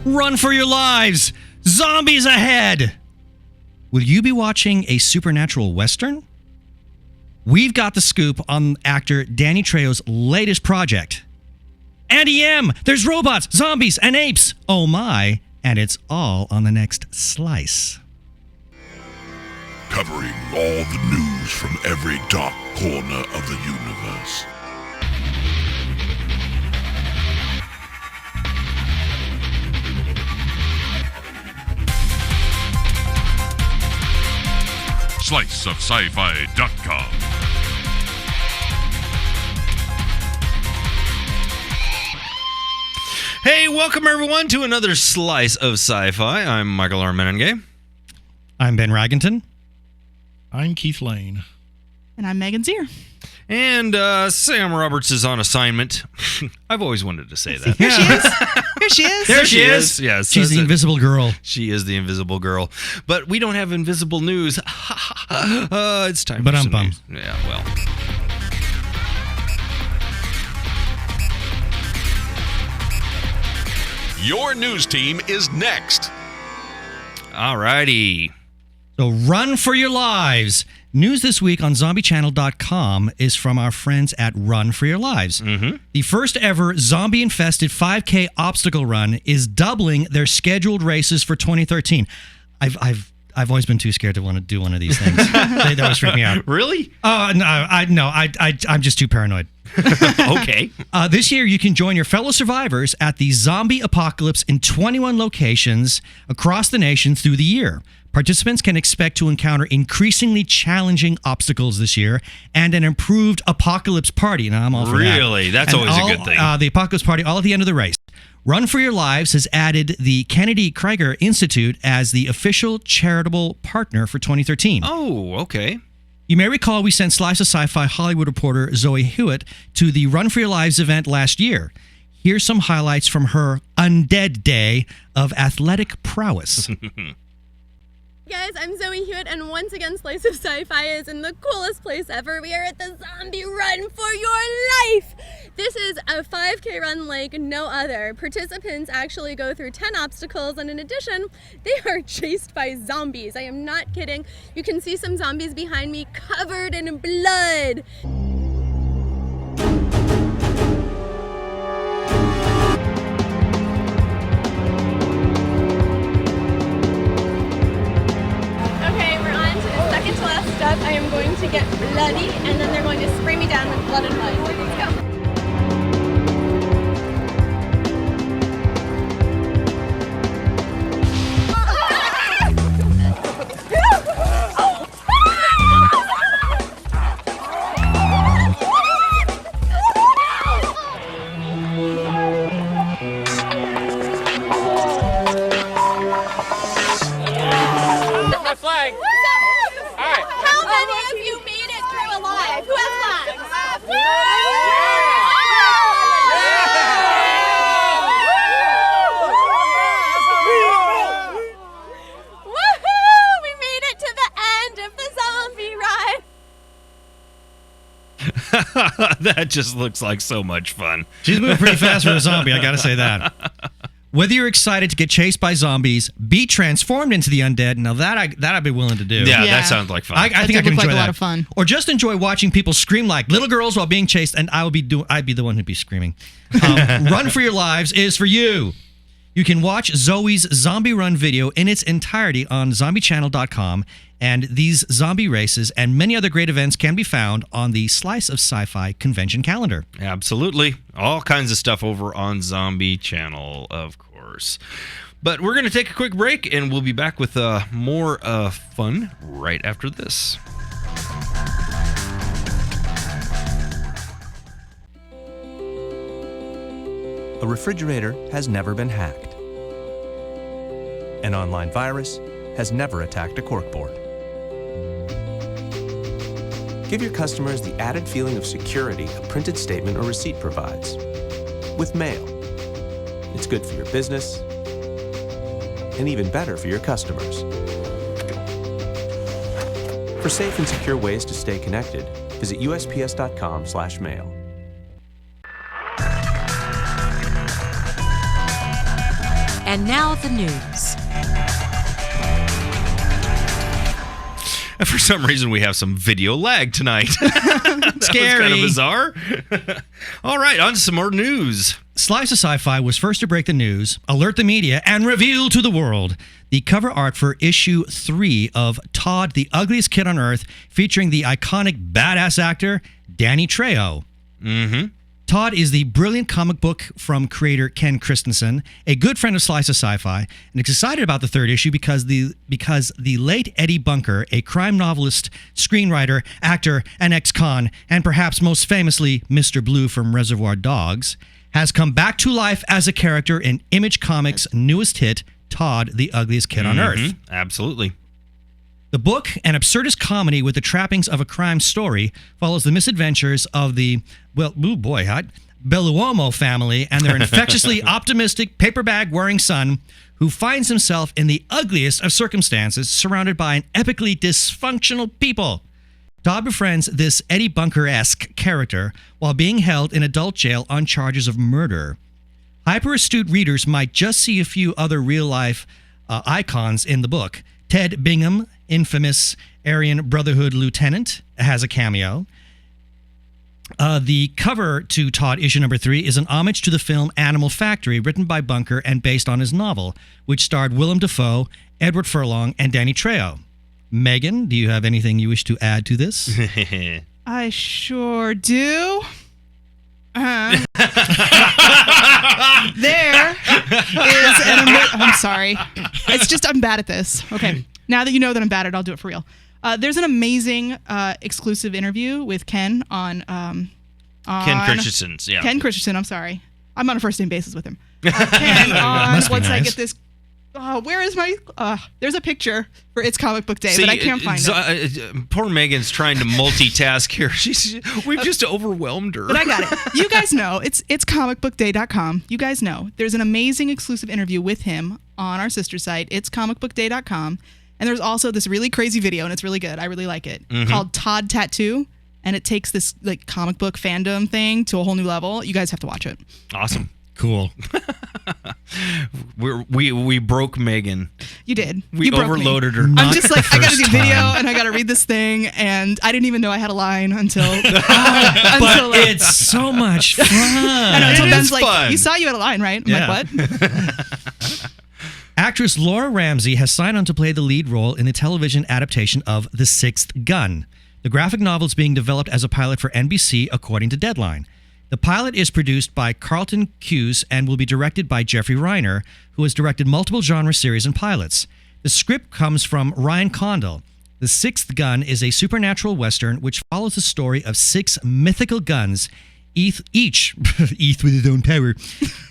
Run for your lives! Zombies ahead! Will you be watching a supernatural western? We've got the scoop on actor Danny Trejo's latest project. Andy M! There's robots, zombies, and apes! Oh my! And it's all on the next Slice. Covering all the news from every dark corner of the universe. SliceofSciFi.com. Hey, welcome everyone to another Slice of Sci-Fi. I'm Michael Armenenge. I'm Ben Raggington. I'm Keith Lane. And I'm Megan Zier. And Sam Roberts is on assignment. I've always wanted to say that. Here she is. Here she is. There she is. Yes, She's the invisible girl. She is the invisible girl. But we don't have invisible news. It's time But for I'm some bummed. news. Yeah, well. Your news team is next. Alrighty. So run for your lives. News this week on zombiechannel.com is from our friends at Run for Your Lives. Mm-hmm. The first ever zombie-infested 5K obstacle run is doubling their scheduled races for 2013. I've always been too scared to want to do one of these things. They always freak me out. Really? I'm just too paranoid. Okay. This year, you can join your fellow survivors at the zombie apocalypse in 21 locations across the nation through the year. Participants can expect to encounter increasingly challenging obstacles this year and an improved apocalypse party. Now, I'm all for that. Really? That's And always a good thing. The apocalypse party all at the end of the race. Run for Your Lives has added the Kennedy Krieger Institute as the official charitable partner for 2013. Oh, okay. You may recall we sent Slice of Sci-Fi Hollywood reporter Zoe Hewitt to the Run for Your Lives event last year. Here's some highlights from her Undead Day of athletic prowess. Guys, I'm Zoe Hewitt, and once again, Slice of Sci-Fi is in the coolest place ever. We are at the Zombie Run for Your Life! This is a 5K run like no other. Participants actually go through 10 obstacles, and in addition, they are chased by zombies. I am not kidding. You can see some zombies behind me covered in blood. To last step, I am going to get bloody, and then they're going to spray me down with blood and mud. Let's go. My flag. How many of you made it through alive? Who has flags? Woohoo! We made it to the end of the zombie ride. That just looks like so much fun. She's moving pretty fast for a zombie, I gotta say that. Whether you're excited to get chased by zombies, be transformed into the undead, now that I'd be willing to do. Yeah, Yeah. that sounds like fun. I think I can look enjoy like a that. lot of fun. Or just enjoy watching people scream like little girls while being chased, and I'd be the one who'd be screaming. Run for Your Lives is for you. You can watch Zoe's zombie run video in its entirety on zombiechannel.com, and these zombie races and many other great events can be found on the Slice of Sci-Fi convention calendar. Absolutely. All kinds of stuff over on Zombie Channel, of course. But we're going to take a quick break, and we'll be back with more fun right after this. A refrigerator has never been hacked. An online virus has never attacked a corkboard. Give your customers the added feeling of security a printed statement or receipt provides. With mail. It's good for your business, and even better for your customers. For safe and secure ways to stay connected, visit usps.com/mail. And now the news. And for some reason, we have some video lag tonight. That Scary. was kind of bizarre. All right, on to some more news. Slice of Sci-Fi was first to break the news, alert the media, and reveal to the world the cover art for issue 3 of TODD The Ugliest Kid on Earth, featuring the iconic badass actor Danny Trejo. Mm-hmm. TODD is the brilliant comic book from creator Ken Christensen, a good friend of Slice of Sci-Fi, and excited about the third issue because the late Eddie Bunker, a crime novelist, screenwriter, actor, and ex-con, and perhaps most famously Mr. Blue from Reservoir Dogs, has come back to life as a character in Image Comics' newest hit, TODD The Ugliest Kid on Earth. Absolutely. The book, an absurdist comedy with the trappings of a crime story, follows the misadventures of the, Belluomo family and their infectiously optimistic paper bag-wearing son, who finds himself in the ugliest of circumstances, surrounded by an epically dysfunctional people. Todd befriends this Eddie Bunker-esque character while being held in adult jail on charges of murder. Hyper-astute readers might just see a few other real-life icons in the book. Ted Bingham, infamous Aryan Brotherhood lieutenant, has a cameo. The cover to TODD issue number 3 is an homage to the film Animal Factory, written by Bunker and based on his novel, which starred Willem Dafoe, Edward Furlong, and Danny Trejo. Megan, do you have anything you wish to add to this? I sure do. There is I'm sorry. It's just I'm bad at this. Okay. Now that you know that I'm bad at it, I'll do it for real. There's an amazing exclusive interview with Ken on Ken Christensen's, yeah. Ken Christensen, I'm sorry. I'm on a first name basis with him. Ken on Must be once I nice. get this. Where is my? There's a picture for It's Comic Book Day, but I can't find it. Poor Megan's trying to multitask here. We've just overwhelmed her. But I got it. You guys know it's comicbookday.com. You guys know there's an amazing exclusive interview with him on our sister site, it's comicbookday.com. And there's also this really crazy video, and it's really good. I really like it. Called TODD Tattoo, and it takes this like comic book fandom thing to a whole new level. You guys have to watch it. Awesome. Cool. We broke Megan. You did. We You broke me. overloaded her. I'm just like, I got to do first video, time. and I got to read this thing, and I didn't even know I had a line until. But it's so much fun. I know, until It Ben's is like, fun. you saw you had a line, right? I'm Yeah. like, what? Actress Laura Ramsey has signed on to play the lead role in the television adaptation of The Sixth Gun. The graphic novel is being developed as a pilot for NBC, according to Deadline. The pilot is produced by Carlton Cuse and will be directed by Jeffrey Reiner, who has directed multiple genre series and pilots. The script comes from Ryan Condal. The Sixth Gun is a supernatural western which follows the story of 6 mythical guns, each with its own power,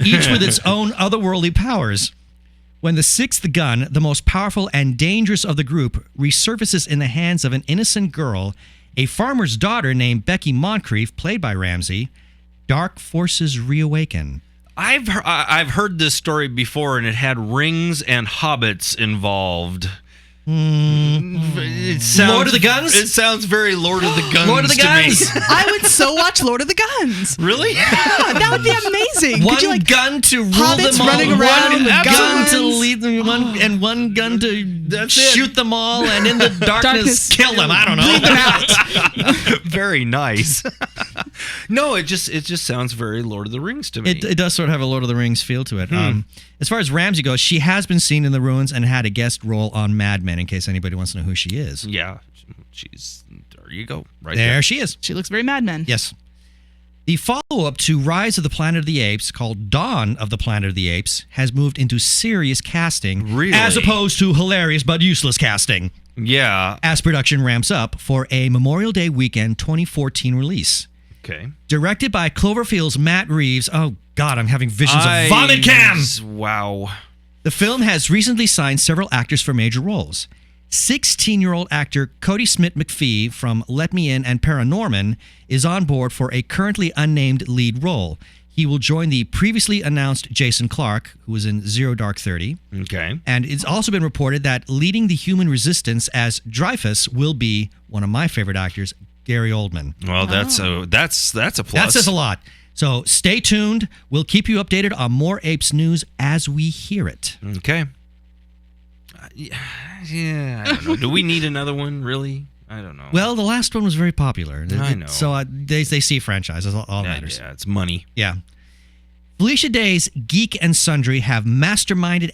each with its own otherworldly powers. When the 6th gun, the most powerful and dangerous of the group, resurfaces in the hands of an innocent girl, a farmer's daughter named Becky Moncrief, played by Ramsey, dark forces reawaken. I've heard this story before, and it had rings and hobbits involved. It sounds, Lord of the Guns? It sounds very Lord of the Guns. Lord of the to me. Guns? I would so watch Lord of the Guns. Really? Yeah, that would be amazing. One Could you, like, gun to rule hobbits them all. running around One with gun guns. to lead them. One gun to shoot them all, and in the darkness kill them. I don't bleed know. them out. Very nice. No, it just sounds very Lord of the Rings to me. It does sort of have a Lord of the Rings feel to it. As far as Ramsey goes, she has been seen in the ruins and had a guest role on Mad Men, in case anybody wants to know who she is. Yeah, she's there. You go, right There she is. She looks very Mad Men. Yes. The follow-up to Rise of the Planet of the Apes, called Dawn of the Planet of the Apes, has moved into serious casting, Really? as opposed to hilarious but useless casting, Yeah. as production ramps up for a Memorial Day weekend 2014 release. Okay. Directed by Cloverfield's Matt Reeves. Oh, God, I'm having visions of vomit cams. Wow. The film has recently signed several actors for major roles. 16-year-old actor Cody Smith-McPhee from Let Me In and Paranorman is on board for a currently unnamed lead role. He will join the previously announced Jason Clarke, who was in Zero Dark 30. Okay. And it's also been reported that leading the human resistance as Dreyfus will be one of my favorite actors, Gary Oldman. Well, that's a plus. That says a lot. So stay tuned. We'll keep you updated on more Apes news as we hear it. Okay. Yeah, I don't know. Do we need another one, really? I don't know. Well, the last one was very popular. I know. So they see a franchise. That's all that matters. Yeah, it's money. Yeah. Felicia Day's Geek and Sundry have masterminded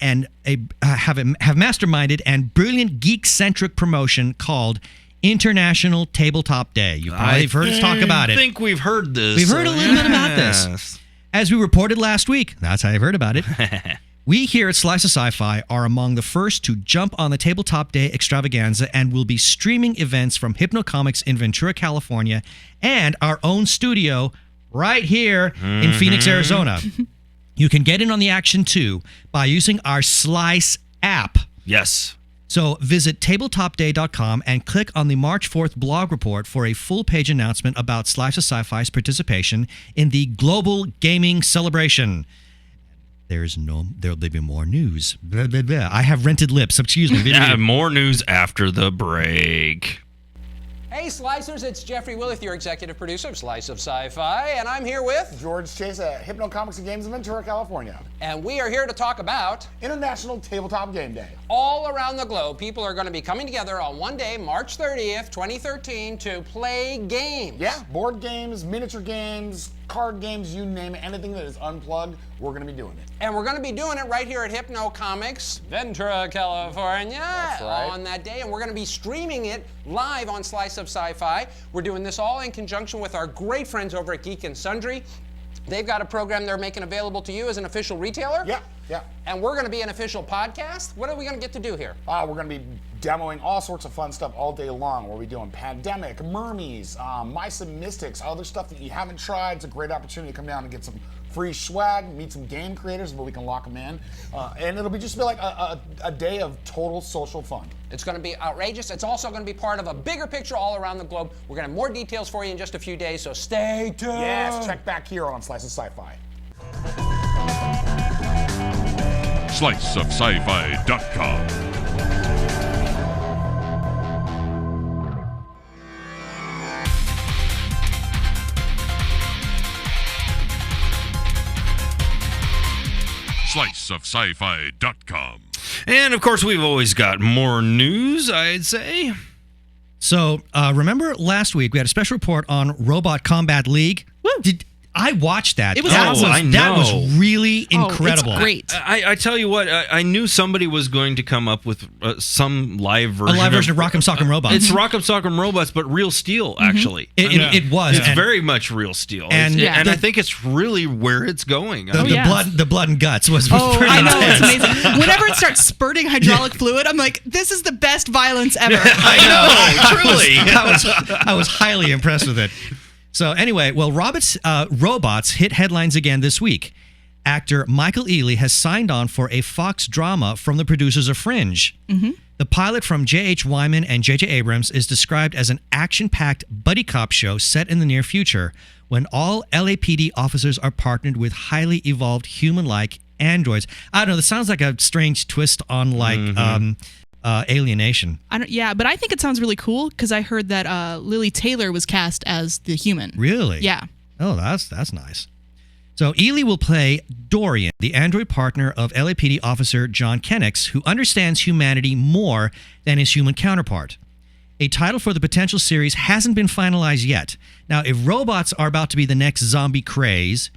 and brilliant geek-centric promotion called International Tabletop Day. You've probably heard us talk about it. I think we've heard this. We've heard a little bit about this. As we reported last week, that's how you've heard about it. We here at Slice of Sci-Fi are among the first to jump on the Tabletop Day extravaganza and will be streaming events from Hypnocomics in Ventura, California, and our own studio right here in Phoenix, Arizona. You can get in on the action too by using our Slice app. Yes. So visit tabletopday.com and click on the March 4th blog report for a full-page announcement about Slice of Sci-Fi's participation in the global gaming celebration. There'll be more news. Blah, blah, blah. I have rented lips. Excuse me. Yeah, more news after the break. Hey Slicers, it's Jeffrey Willith, your executive producer of Slice of Sci-Fi, and I'm here with George Chase at Hypnocomics and Games in Ventura, California. And we are here to talk about International Tabletop Game Day. All around the globe, people are going to be coming together on one day, March 30th, 2013, to play games. Yeah, board games, miniature games, card games, you name it, anything that is unplugged, we're going to be doing it. And we're going to be doing it right here at Hypnocomics, Ventura, California, That's right. on that day. And we're going to be streaming it live on Slice of Sci-Fi. We're doing this all in conjunction with our great friends over at Geek and Sundry. They've got a program they're making available to you as an official retailer. Yeah. And we're going to be an official podcast. What are we going to get to do here? We're going to be demoing all sorts of fun stuff all day long. We'll be doing Pandemic, Mermies, Mice and Mystics, other stuff that you haven't tried. It's a great opportunity to come down and get some free swag, meet some game creators, but we can lock them in. And it'll be just be like a day of total social fun. It's going to be outrageous. It's also going to be part of a bigger picture all around the globe. We're going to have more details for you in just a few days, so stay tuned. Yes, check back here on Slice of Sci-Fi. SliceofSci-Fi.com. SliceofSci-Fi.com. And of course, we've always got more news, I'd say. So remember last week we had a special report on Robot Combat League? Woo. I watched that. It was that awesome. I know. That was really incredible. It's great. I tell you what, I knew somebody was going to come up with some live version. A live version of Rock'em Sock'em Robots. It's Rock'em Sock'em Robots, but real steel, actually. It was. It's very much real steel. And- And Yeah. I think it's really where it's going. The blood and guts was pretty I know, intense. it's amazing. Whenever it starts spurting hydraulic fluid, I'm like, this is the best violence ever. I know, truly. I was highly impressed with it. So anyway, well, Robots hit headlines again this week. Actor Michael Ealy has signed on for a Fox drama from the producers of Fringe. The pilot from J.H. Wyman and J.J. Abrams is described as an action-packed buddy cop show set in the near future when all LAPD officers are partnered with highly evolved human-like androids. I don't know, this sounds like a strange twist on Alienation. But I think it sounds really cool because I heard that Lily Taylor was cast as the human. Really? Yeah. Oh, that's nice. So Ealy will play Dorian, the android partner of LAPD officer John Kennex, who understands humanity more than his human counterpart. A title for the potential series hasn't been finalized yet. Now, if robots are about to be the next zombie craze,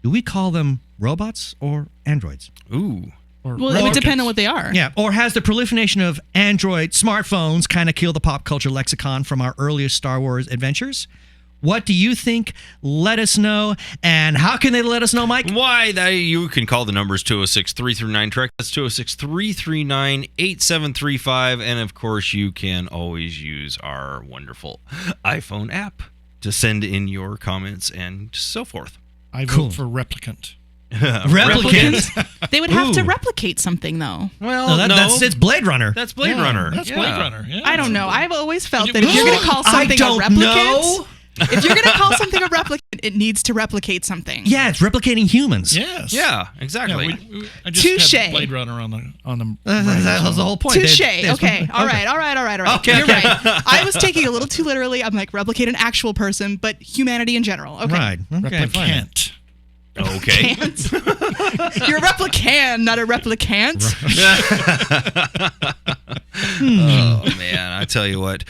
do we call them robots or androids? Ooh. Well, it would depend on what they are. Yeah, or has the proliferation of Android smartphones kind of killed the pop culture lexicon from our earliest Star Wars adventures? What do you think? Let us know. And how can they let us know, Mike? Why, you can call the numbers 206-339-TREK. That's 206-339-8735. And, of course, you can always use our wonderful iPhone app to send in your comments and so forth. I vote for Replicant. Replicant. They would have to replicate something, though. Well, it's Blade Runner. That's Blade Runner. That's Blade Runner. Yeah. I don't know. I've always felt that if you're going to call something a replicant, if you're going to call something a replicant, it needs to replicate something. Yeah, it's replicating humans. Yes. Yeah, exactly. I just Touche. had Blade Runner on the That was the whole point. Touche. There's- Okay. All right. Okay, You're okay. right. I was taking it a little too literally. I'm like, replicate an actual person, but humanity in general. Okay. Right. Okay, fine. Replicant. Okay. Can't. You're a replicant, not a replicant. Oh man, I tell you what.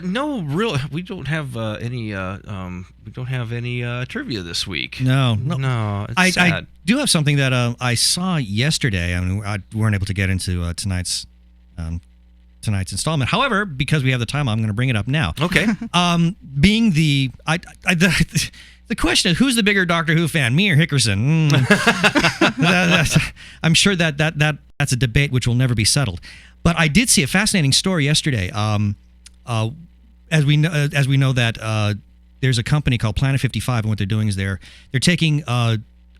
No real. We don't have any. We don't have any trivia this week. No. No. It's I sad. do have something that I saw yesterday. I mean, we weren't able to get into tonight's installment. However, because we have the time, I'm going to bring it up now. Okay. Being the question is, who's the bigger Doctor Who fan, me or Hickerson? I'm sure that's a debate which will never be settled. But I did see a fascinating story yesterday. As we know that there's a company called Planet 55, and what they're doing is they're taking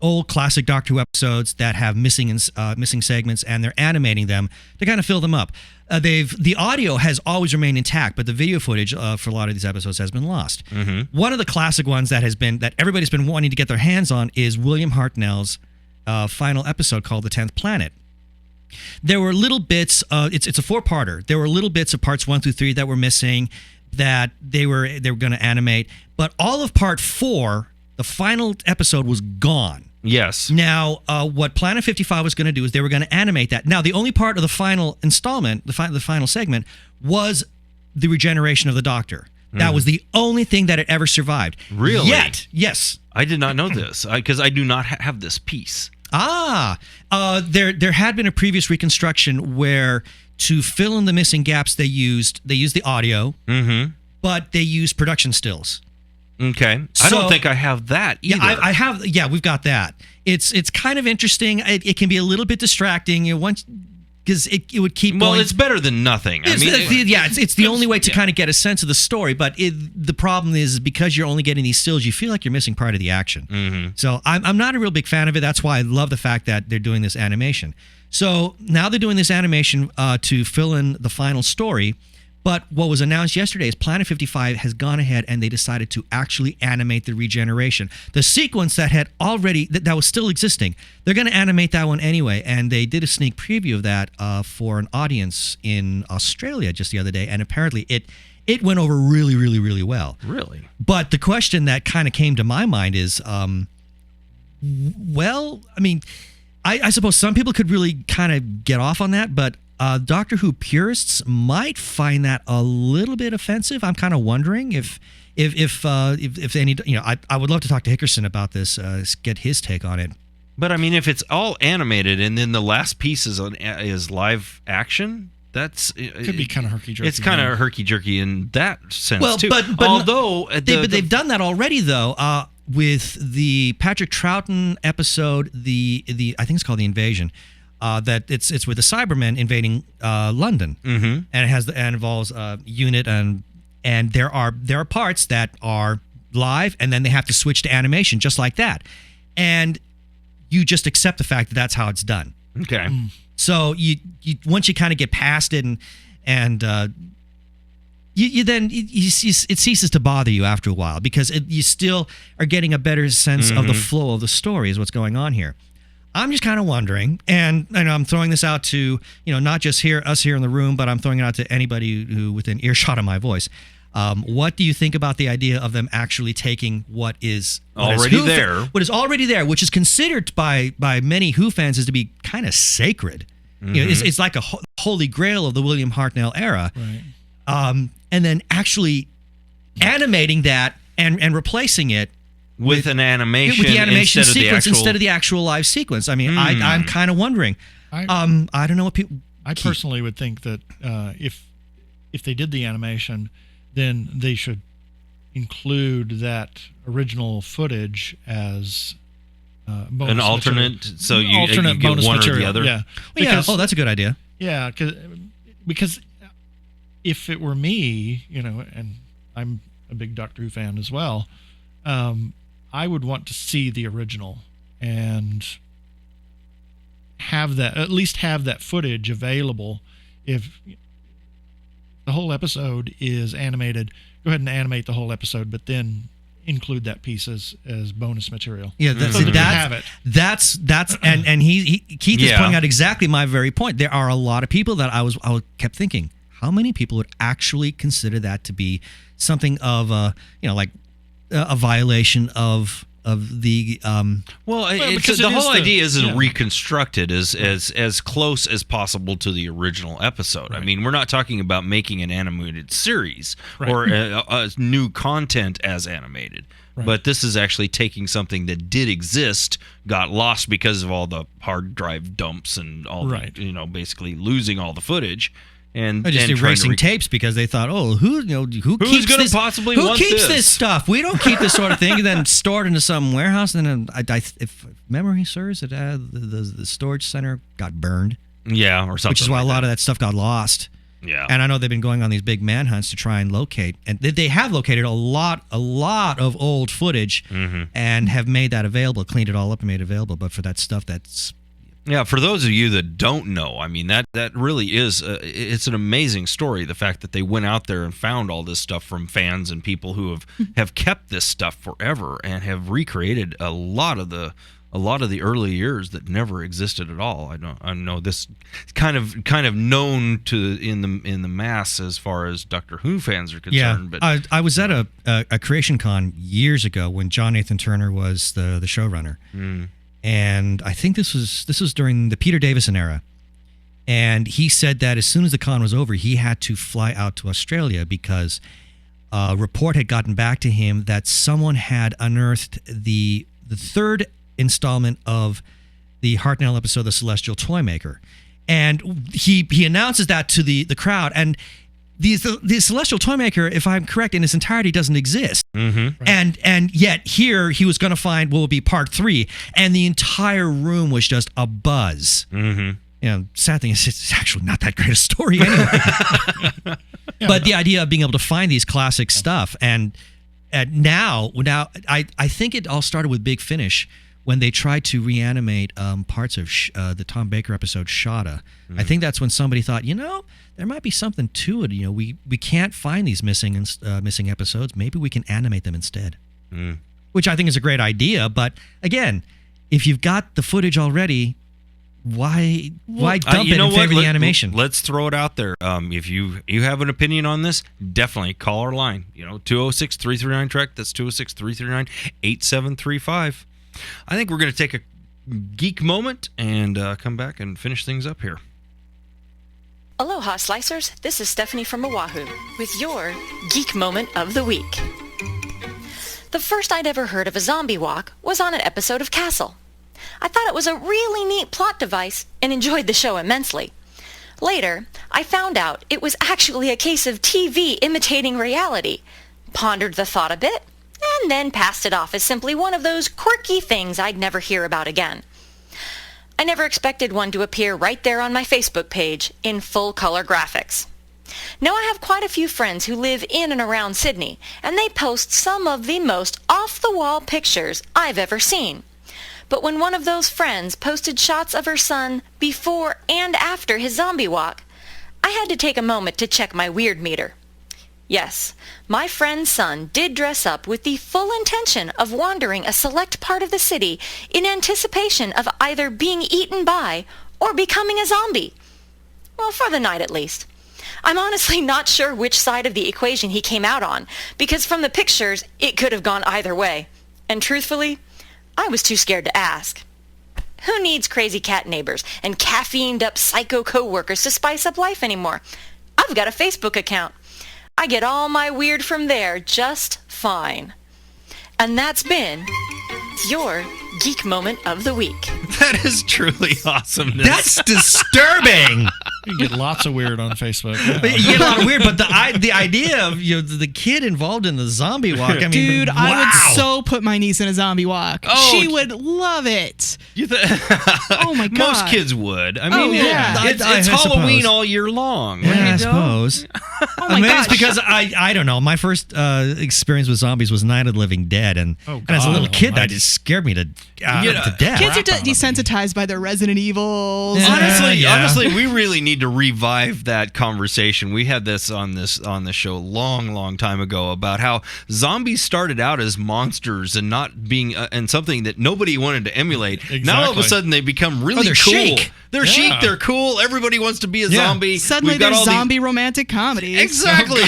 old classic Doctor Who episodes that have missing segments, and they're animating them to kind of fill them up. The audio has always remained intact, but the video footage for a lot of these episodes has been lost. Mm-hmm. One of the classic ones that everybody's been wanting to get their hands on is William Hartnell's final episode called The 10th Planet. There were little bits. It's a 4-parter. There were little bits of parts 1 through 3 that were missing that they were going to animate, but all of part 4, the final episode, was gone. Yes. Now, what Planet 55 was going to do is they were going to animate that. Now, the only part of the final installment, the final segment, was the regeneration of the Doctor. That was the only thing that had ever survived. Really? Yet, yes. I did not know this because I do not have this piece. There had been a previous reconstruction where, to fill in the missing gaps, they used the audio, but they used production stills. Okay. I don't think I have that either. Yeah, I have. Yeah, we've got that. It's kind of interesting. It can be a little bit distracting. Because it would keep going. Well, it's better than nothing. It's the only way to kind of get a sense of the story. But the problem is because you're only getting these stills, you feel like you're missing part of the action. Mm-hmm. So I'm not a real big fan of it. That's why I love the fact that they're doing this animation. So now they're doing this animation to fill in the final story. But what was announced yesterday is Planet 55 has gone ahead and they decided to actually animate the regeneration. The sequence that had already, that was still existing, they're going to animate that one anyway. And they did a sneak preview of that for an audience in Australia just the other day. And apparently it went over really, really, really well. Really? But the question that kind of came to my mind is, I suppose some people could really kind of get off on that, but Doctor Who purists might find that a little bit offensive. I'm kind of wondering if any, I would love to talk to Hickerson about this, get his take on it. But I mean, if it's all animated and then the last piece is live action, it could be kind of herky-jerky. It's kind of herky-jerky in that sense too. But although they've done that already though. With the Patrick Troughton episode, the I think it's called The Invasion. That it's with the Cybermen invading London, and it involves Unit and there are parts that are live, and then they have to switch to animation just like that, and you just accept the fact that that's how it's done. Okay. So you once you kind of get past it and you then it ceases to bother you after a while because you still are getting a better sense of the flow of the story is what's going on here. I'm just kind of wondering, and I'm throwing this out to, not just us here in the room, but I'm throwing it out to anybody who within earshot of my voice. What do you think about the idea of them actually taking what is already there, which is considered by many Who fans as to be kind of sacred? It's like a holy grail of the William Hartnell era, right. And then actually animating that and replacing it with an animation, sequence instead of the actual live sequence. I mean, I'm kind of wondering. I don't know what people. I personally would think that if they did the animation, then they should include that original footage as bonus an alternate, material. so you get bonus one material. or the other. Yeah. Because, oh, that's a good idea. Yeah, because if it were me, and I'm a big Doctor Who fan as well. I would want to see the original and at least have that footage available. If the whole episode is animated, go ahead and animate the whole episode, but then include that piece as bonus material. Yeah, so that we have it. That's and Keith is pointing out exactly my very point. There are a lot of people that I kept thinking, how many people would actually consider that to be something of a violation of the because the whole idea is to reconstruct it as close as possible to the original episode. Right. I mean, we're not talking about making an animated series or a new content as animated. Right. But this is actually taking something that did exist, got lost because of all the hard drive dumps and all the, basically losing all the footage. And just erasing tapes because they thought, who's going to possibly who want keeps this stuff? We don't keep this sort of thing, and then store it into some warehouse. And then, if memory serves, the storage center got burned. Yeah, or something. Which is why a lot of that stuff got lost. Yeah, and I know they've been going on these big manhunts to try and locate, and they have located a lot of old footage, and have made that available, cleaned it all up, and made it available. But for that stuff that's for those of you that don't know, I mean, that really is, it's an amazing story, the fact that they went out there and found all this stuff from fans and people who have kept this stuff forever and have recreated a lot of the early years that never existed at all. I know this kind of known to in the mass as far as Doctor Who fans are concerned. Yeah, but I was at a Creation Con years ago when John Nathan Turner was the showrunner. And I think this was during the Peter Davison era. And he said that as soon as the con was over, he had to fly out to Australia because a report had gotten back to him that someone had unearthed the third installment of the Hartnell episode, The Celestial Toymaker. And he announces that to the crowd. And the Celestial Toymaker, if I'm correct, in its entirety doesn't exist. And yet here he was going to find what would be part 3, and the entire room was just abuzz. Sad thing is it's actually not that great a story anyway. But the idea of being able to find these classic stuff, and now I think it all started with Big Finish when they tried to reanimate parts of the Tom Baker episode Shada. I think that's when somebody thought, there might be something to it. We can't find these missing episodes. Maybe we can animate them instead. Which I think is a great idea. But again, if you've got the footage already, why dump it in favor of the animation? Let's throw it out there. If you have an opinion on this, definitely call our line. 206-339-TREK. That's 206-339-8735. I think we're going to take a geek moment and come back and finish things up here. Aloha, Slicers. This is Stephanie from Oahu with your Geek Moment of the Week. The first I'd ever heard of a zombie walk was on an episode of Castle. I thought it was a really neat plot device and enjoyed the show immensely. Later, I found out it was actually a case of TV imitating reality, pondered the thought a bit, and then passed it off as simply one of those quirky things I'd never hear about again. I never expected one to appear right there on my Facebook page in full-color graphics. Now I have quite a few friends who live in and around Sydney, and they post some of the most off-the-wall pictures I've ever seen. But when one of those friends posted shots of her son before and after his zombie walk, I had to take a moment to check my weird meter. Yes, my friend's son did dress up with the full intention of wandering a select part of the city in anticipation of either being eaten by or becoming a zombie. Well, for the night at least. I'm honestly not sure which side of the equation he came out on, because from the pictures, it could have gone either way. And truthfully, I was too scared to ask. Who needs crazy cat neighbors and caffeined-up psycho co-workers to spice up life anymore? I've got a Facebook account. I get all my weird from there just fine. And that's been your Geek Moment of the Week. That is truly awesome. That's disturbing. You get lots of weird on Facebook. Yeah. You get a lot of weird, but the idea of the kid involved in the zombie walk. I mean, dude, wow. I would so put my niece in a zombie walk. Oh, she would love it. Oh my god, most kids would. I mean, it's Halloween all year long. Yeah, I suppose. Oh my Maybe gosh. it's because I don't know. My first experience with zombies was Night of the Living Dead, and as a little kid, that just scared me to death. Kids are desensitized by their Resident Evils. Honestly, we really need need to revive that conversation. We had this on the show long time ago about how zombies started out as monsters and not being and something that nobody wanted to emulate. Exactly. Now all of a sudden they become really they're cool. chic. They're chic. They're cool. Everybody wants to be a zombie. Suddenly We've got there's all these- zombie romantic comedies. Exactly.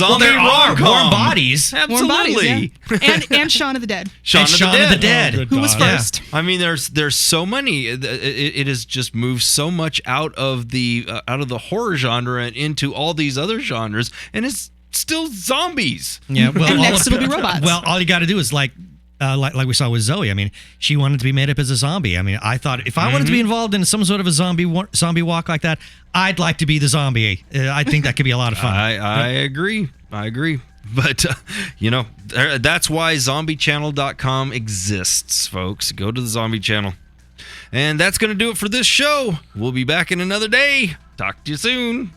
Well, there are rom-com. warm bodies. Warm bodies, Absolutely. yeah. and Shaun of the Dead. Shaun Shaun of the Dead. Oh, good Who was God. first? I mean, there's so many. It has just moved so much out of the horror genre and into all these other genres, and it's still zombies. Yeah, well, And next it'll be robots. Well, all you got to do is like we saw with Zoe. I mean, she wanted to be made up as a zombie. I mean, I thought if I wanted to be involved in some sort of a zombie walk like that, I'd like to be the zombie. I think that could be a lot of fun. I agree. But, that's why zombiechannel.com exists, folks. Go to the Zombie Channel. And that's going to do it for this show. We'll be back in another day. Talk to you soon.